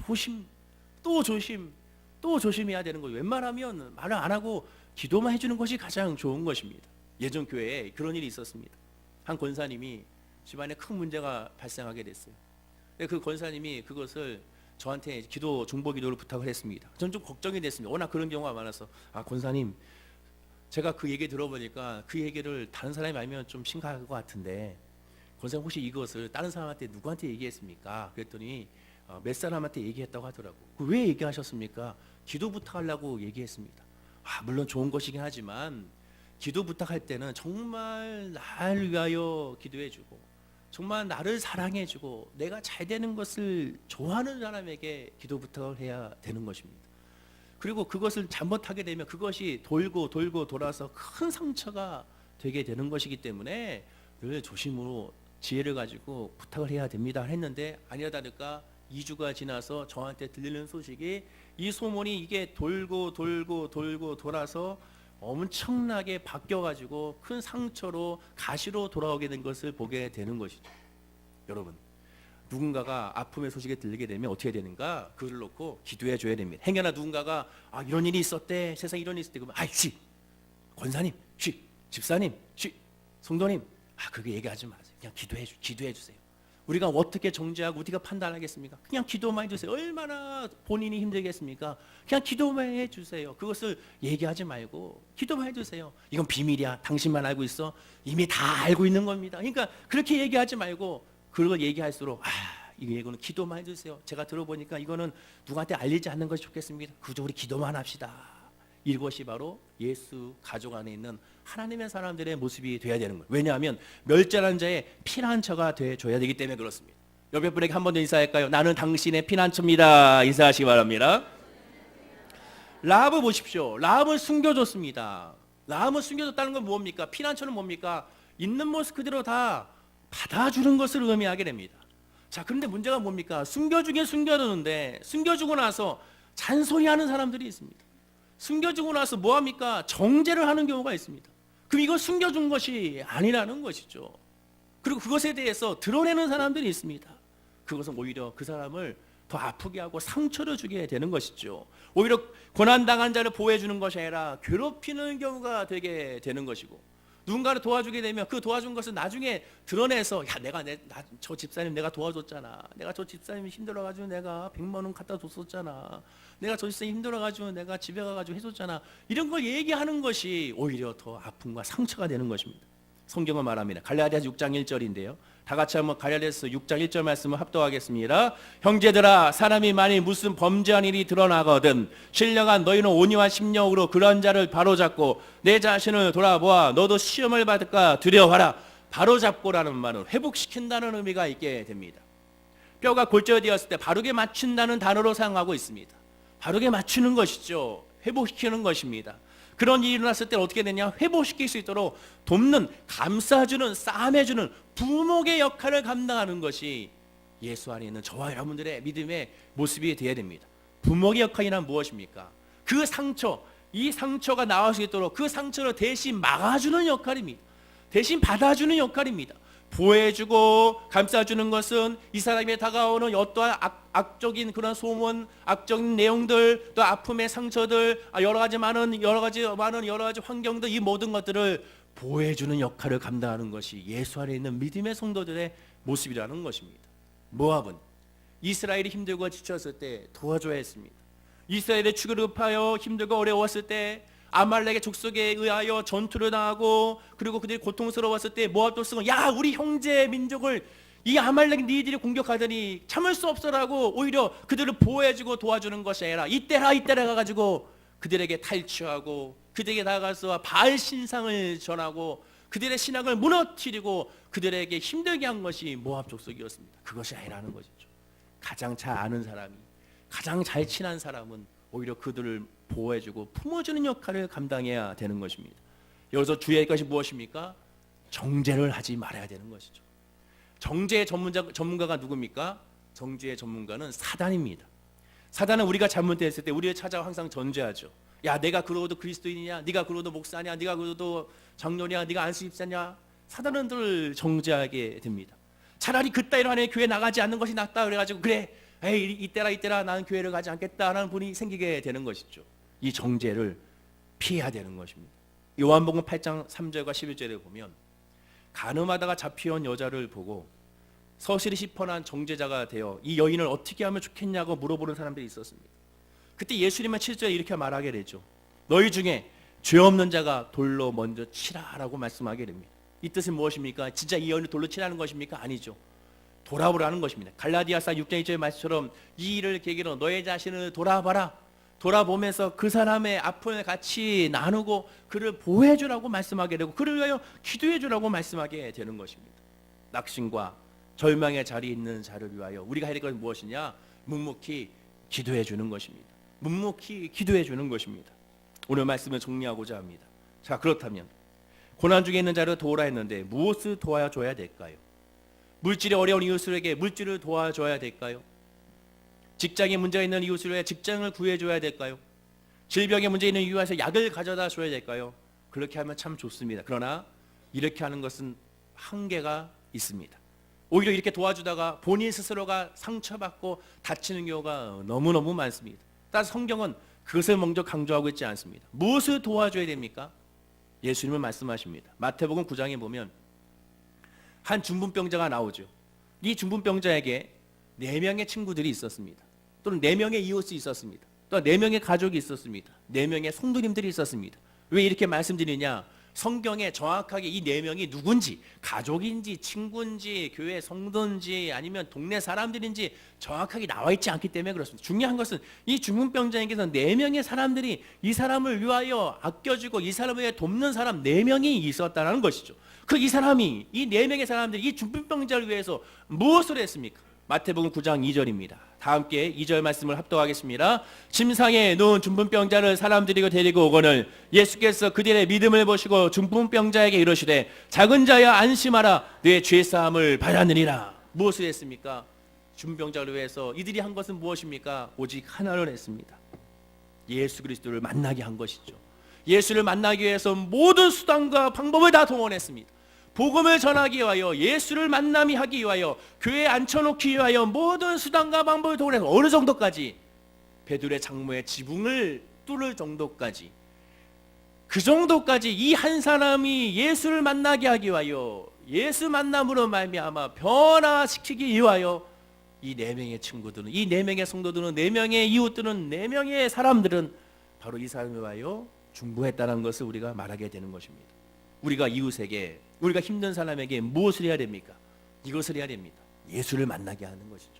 또 조심해야 되는 거예요. 웬만하면 말을 안 하고 기도만 해주는 것이 가장 좋은 것입니다. 예전 교회에 그런 일이 있었습니다. 한 권사님이 집안에 큰 문제가 발생하게 됐어요. 그 권사님이 그것을 저한테 중보 기도를 부탁을 했습니다. 저는 좀 걱정이 됐습니다. 워낙 그런 경우가 많아서 권사님 제가 그 얘기 들어보니까 그 얘기를 다른 사람이 알면 좀 심각할 것 같은데 권사님 혹시 이것을 다른 사람한테 누구한테 얘기했습니까? 그랬더니 몇 사람한테 얘기했다고 하더라고. 왜 얘기하셨습니까? 기도 부탁하려고 얘기했습니다. 물론 좋은 것이긴 하지만 기도 부탁할 때는 정말 나를 위하여 기도해주고 정말 나를 사랑해주고 내가 잘 되는 것을 좋아하는 사람에게 기도 부탁을 해야 되는 것입니다. 그리고 그것을 잘못하게 되면 그것이 돌고 돌아서 큰 상처가 되게 되는 것이기 때문에 늘 조심으로 지혜를 가지고 부탁을 해야 됩니다 했는데 아니라 다를까 2주가 지나서 저한테 들리는 소식이 이 소문이 이게 돌고 돌아서 엄청나게 바뀌어가지고 큰 상처로 가시로 돌아오게 된 것을 보게 되는 것이죠. 여러분, 누군가가 아픔의 소식이 들리게 되면 어떻게 되는가? 그를 놓고 기도해 줘야 됩니다. 행여나 누군가가 이런 일이 있었대, 세상에 이런 일이 있었대 그러면 권사님, 집사님, 성도님, 그렇게 얘기하지 마세요. 그냥 기도해 주세요. 우리가 어떻게 정죄하고 우리가 판단하겠습니까? 그냥 기도만 해주세요. 얼마나 본인이 힘들겠습니까? 그냥 기도만 해주세요. 그것을 얘기하지 말고 기도만 해주세요. 이건 비밀이야. 당신만 알고 있어. 이미 다 알고 있는 겁니다. 그러니까 그렇게 얘기하지 말고 그걸 얘기할수록 이거는 기도만 해주세요. 제가 들어보니까 이거는 누구한테 알리지 않는 것이 좋겠습니다. 그저 우리 기도만 합시다. 이것이 바로 예수 가족 안에 있는 하나님의 사람들의 모습이 되어야 되는 거예요. 왜냐하면 멸절한 자의 피난처가 되어줘야 되기 때문에 그렇습니다. 옆에 분에게 한 번 더 인사할까요? 나는 당신의 피난처입니다. 인사하시기 바랍니다. 라합을 보십시오. 라합은 숨겨줬습니다. 라합은 숨겨줬다는 건 뭡니까? 피난처는 뭡니까? 있는 모습 그대로 다 받아주는 것을 의미하게 됩니다. 자, 그런데 문제가 뭡니까? 숨겨주긴 숨겨두는데 숨겨주고 나서 잔소리하는 사람들이 있습니다. 숨겨주고 나서 뭐합니까? 정죄를 하는 경우가 있습니다. 그럼 이거 숨겨준 것이 아니라는 것이죠. 그리고 그것에 대해서 드러내는 사람들이 있습니다. 그것은 오히려 그 사람을 더 아프게 하고 상처를 주게 되는 것이죠. 오히려 고난당한 자를 보호해주는 것이 아니라 괴롭히는 경우가 되게 되는 것이고, 누군가를 도와주게 되면 그 도와준 것을 나중에 드러내서 저 집사님 내가 도와줬잖아. 내가 저 집사님 힘들어가지고 내가 100만 원 갖다 줬었잖아. 내가 저 집사님 힘들어가지고 내가 집에 가가지고 해줬잖아. 이런 걸 얘기하는 것이 오히려 더 아픔과 상처가 되는 것입니다. 성경은 말합니다. 갈라디아서 6장 1절인데요. 다 같이 한번 갈라디아서 6장 1절 말씀을 합독하겠습니다. 형제들아, 사람이 만일 무슨 범죄한 일이 드러나거든 신령한 너희는 온유한 심령으로 그런 자를 바로잡고 내 자신을 돌아보아 너도 시험을 받을까 두려워하라. 바로잡고라는 말은 회복시킨다는 의미가 있게 됩니다. 뼈가 골절되었을 때 바르게 맞춘다는 단어로 사용하고 있습니다. 바르게 맞추는 것이죠. 회복시키는 것입니다. 그런 일이 일어났을 때 어떻게 되냐? 회복시킬 수 있도록 돕는, 감싸주는, 싸매주는 부목의 역할을 감당하는 것이 예수 안에 있는 저와 여러분들의 믿음의 모습이 되어야 됩니다. 부목의 역할이란 무엇입니까? 그 상처, 이 상처가 나올 수 있도록 그 상처를 대신 막아주는 역할입니다. 대신 받아주는 역할입니다. 보호해주고 감싸주는 것은 이 사람에 다가오는 어떠한 악적인 그런 소문, 악적인 내용들, 또 아픔의 상처들, 여러 가지 많은 환경들, 이 모든 것들을 보호해주는 역할을 감당하는 것이 예수 안에 있는 믿음의 성도들의 모습이라는 것입니다. 모압은 이스라엘이 힘들고 지쳤을 때 도와줘야 했습니다. 이스라엘의 추격하여 힘들고 어려웠을 때, 아말렉의 족속에 의하여 전투를 당하고, 그리고 그들이 고통스러웠을 때 모압 족속은 야, 우리 형제 민족을 이 아말렉 니들이 공격하더니 참을 수 없어라고 오히려 그들을 보호해주고 도와주는 것이 아니라 이때라 가가지고 그들에게 탈취하고 그들에게 나가서 바알 신상을 전하고 그들의 신앙을 무너뜨리고 그들에게 힘들게 한 것이 모압 족속이었습니다. 그것이 아니라는 것이죠. 가장 잘 아는 사람이, 가장 잘 친한 사람은 오히려 그들을 보호해주고 품어주는 역할을 감당해야 되는 것입니다. 여기서 주의할 것이 무엇입니까? 정죄를 하지 말아야 되는 것이죠. 정죄의 전문가가 누굽니까? 정죄의 전문가는 사단입니다. 사단은 우리가 잘못했을 때 우리를 찾아와 항상 전죄하죠. 야, 내가 그러고도 그리스도인이냐? 네가 그러고도 목사냐? 네가 그러고도 장로냐? 네가 안수 집사냐? 사단은 늘 정죄하게 됩니다. 차라리 그따위로 하나의 교회 나가지 않는 것이 낫다 그래가지고 그래, 에이 이때라 나는 교회를 가지 않겠다라는 분이 생기게 되는 것이죠. 이 정죄를 피해야 되는 것입니다. 요한복음 8장 3절과 11절에 보면 간음하다가 잡혀온 여자를 보고 서실이 시퍼난 정죄자가 되어 이 여인을 어떻게 하면 좋겠냐고 물어보는 사람들이 있었습니다. 그때 예수님은 7절에 이렇게 말하게 되죠. 너희 중에 죄 없는 자가 돌로 먼저 치라라고 말씀하게 됩니다. 이 뜻은 무엇입니까? 진짜 이 여인을 돌로 치라는 것입니까? 아니죠. 돌아보라는 것입니다. 갈라디아서 6장 1절의 말씀처럼 이 일을 계기로 너의 자신을 돌아봐라. 돌아보면서 그 사람의 아픔을 같이 나누고 그를 보호해주라고 말씀하게 되고 그를 위하여 기도해주라고 말씀하게 되는 것입니다. 낙심과 절망의 자리에 있는 자를 위하여 우리가 해야 될 것은 무엇이냐? 묵묵히 기도해주는 것입니다. 묵묵히 기도해주는 것입니다. 오늘 말씀을 정리하고자 합니다. 자, 그렇다면 고난 중에 있는 자를 도우라 했는데 무엇을 도와줘야 될까요? 물질이 어려운 이웃에게 물질을 도와줘야 될까요? 직장에 문제가 있는 이웃을 직장을 구해줘야 될까요? 질병에 문제 있는 이웃에게 약을 가져다 줘야 될까요? 그렇게 하면 참 좋습니다. 그러나 이렇게 하는 것은 한계가 있습니다. 오히려 이렇게 도와주다가 본인 스스로가 상처받고 다치는 경우가 너무너무 많습니다. 따라서 성경은 그것을 먼저 강조하고 있지 않습니다. 무엇을 도와줘야 됩니까? 예수님은 말씀하십니다. 마태복음 9장에 보면 한 중풍병자가 나오죠. 이 중풍병자에게 4명의 친구들이 있었습니다. 또는 4명의 이웃이 있었습니다. 또 4명의 가족이 있었습니다. 4명의 성도님들이 있었습니다. 왜 이렇게 말씀드리냐? 성경에 정확하게 이 4명이 누군지, 가족인지 친구인지 교회 성도인지 아니면 동네 사람들인지 정확하게 나와 있지 않기 때문에 그렇습니다. 중요한 것은 이 중풍병자에게서 4명의 사람들이 이 사람을 위하여 아껴주고 이 사람을 위해 돕는 사람 4명이 있었다는 것이죠. 이 사람이, 이 4명의 사람들이 이 중풍병자를 위해서 무엇을 했습니까? 마태복음 9장 2절입니다. 다 함께 2절 말씀을 합독하겠습니다. 침상에 누운 중풍병자를 사람들이 데리고 오거늘 예수께서 그들의 믿음을 보시고 중풍병자에게 이르시되 작은 자야 안심하라 내 죄사함을 받았느니라. 무엇을 했습니까? 중풍병자를 위해서 이들이 한 것은 무엇입니까? 오직 하나를 했습니다. 예수 그리스도를 만나게 한 것이죠. 예수를 만나기 위해서 모든 수단과 방법을 다 동원했습니다. 복음을 전하기 위하여, 예수를 만나게 하기 위하여, 교회에 앉혀놓기 위하여 모든 수단과 방법을 동원해서 어느 정도까지? 베드로의 장모의 지붕을 뚫을 정도까지, 그 정도까지 이 한 사람이 예수를 만나게 하기 위하여, 예수 만남으로 말미암아 변화시키기 위하여 이 4명의 친구들은, 이 4명의 성도들은, 4명의 이웃들은, 4명의 사람들은 바로 이 사람을 위하여 중보했다는 것을 우리가 말하게 되는 것입니다. 우리가 이웃에게, 우리가 힘든 사람에게 무엇을 해야 됩니까? 이것을 해야 됩니다. 예수를 만나게 하는 것이죠.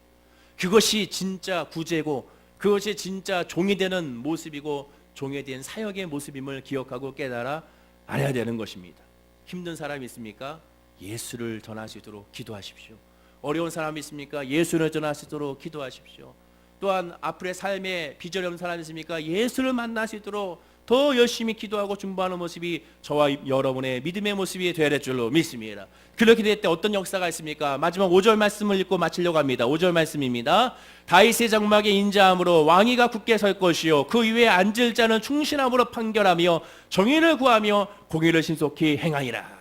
그것이 진짜 구제고, 그것이 진짜 종이 되는 모습이고 종에 대한 사역의 모습임을 기억하고 깨달아 알아야 되는 것입니다. 힘든 사람이 있습니까? 예수를 전할 수 있도록 기도하십시오. 어려운 사람이 있습니까? 예수를 전할 수 있도록 기도하십시오. 또한 앞으로의 삶에 비전이 없는 사람이 있습니까? 예수를 만날 수 있도록 더 열심히 기도하고 중보하는 모습이 저와 여러분의 믿음의 모습이 되어야 될 줄로 믿습니다. 그렇게 될 때 어떤 역사가 있습니까? 마지막 5절 말씀을 읽고 마치려고 합니다. 5절 말씀입니다. 다윗의 장막에 인자함으로 왕위가 굳게 설 것이요 그 위에 앉을 자는 충신함으로 판결하며 정의를 구하며 공의를 신속히 행하리라.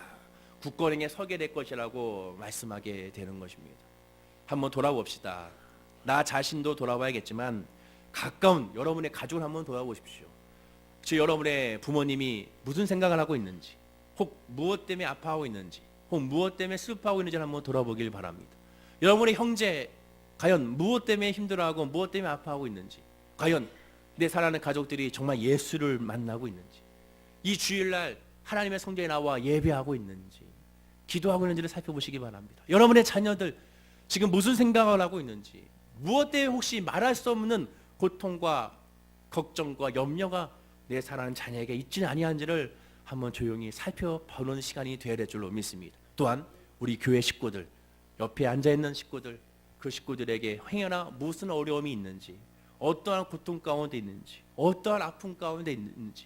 굳건하게 서게 될 것이라고 말씀하게 되는 것입니다. 한번 돌아봅시다. 나 자신도 돌아봐야겠지만 가까운 여러분의 가족을 한번 돌아보십시오. 여러분의 부모님이 무슨 생각을 하고 있는지, 혹 무엇 때문에 아파하고 있는지, 혹 무엇 때문에 슬퍼하고 있는지 한번 돌아보길 바랍니다. 여러분의 형제 과연 무엇 때문에 힘들어하고 무엇 때문에 아파하고 있는지, 과연 내 사랑하는 가족들이 정말 예수를 만나고 있는지, 이 주일날 하나님의 성전에 나와 예배하고 있는지, 기도하고 있는지를 살펴보시기 바랍니다. 여러분의 자녀들 지금 무슨 생각을 하고 있는지, 무엇 때문에 혹시 말할 수 없는 고통과 걱정과 염려가 내 사랑하는 자녀에게 있지는 아니한지를 한번 조용히 살펴보는 시간이 되어야 될 줄로 믿습니다. 또한 우리 교회 식구들, 옆에 앉아있는 식구들, 그 식구들에게 행여나 무슨 어려움이 있는지, 어떠한 고통 가운데 있는지, 어떠한 아픔 가운데 있는지,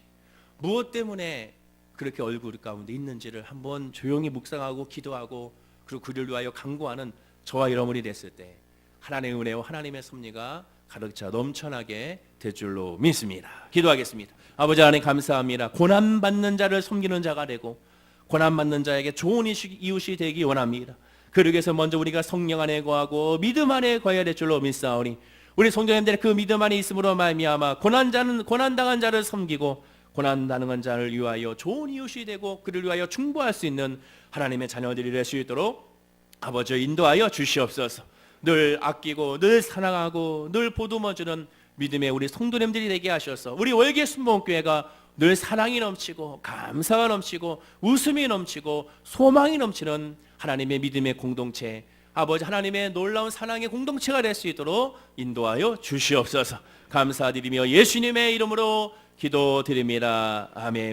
무엇 때문에 그렇게 얼굴 가운데 있는지를 한번 조용히 묵상하고 기도하고 그리고 그를 위하여 간구하는 저와 여러분이 됐을 때 하나님의 은혜와 하나님의 섭리가 가득 차 넘쳐나게 될 줄로 믿습니다. 기도하겠습니다. 아버지 하나님 감사합니다. 고난받는 자를 섬기는 자가 되고 고난받는 자에게 좋은 이웃이 되기 원합니다. 그러기 위해서 먼저 우리가 성령 안에 거하고 믿음 안에 거해야 될 줄로 믿사오니 우리 성도님들의 그 믿음 안에 있음으로 말미암아 고난당한 자를 섬기고 고난당한 자를 위하여 좋은 이웃이 되고 그를 위하여 충고할 수 있는 하나님의 자녀들이 될 수 있도록 아버지 인도하여 주시옵소서. 늘 아끼고 늘 사랑하고 늘 보듬어주는 믿음의 우리 성도님들이 되게 하셔서 우리 월계 순복음교회가 늘 사랑이 넘치고 감사가 넘치고 웃음이 넘치고 소망이 넘치는 하나님의 믿음의 공동체, 아버지 하나님의 놀라운 사랑의 공동체가 될 수 있도록 인도하여 주시옵소서. 감사드리며 예수님의 이름으로 기도드립니다. 아멘.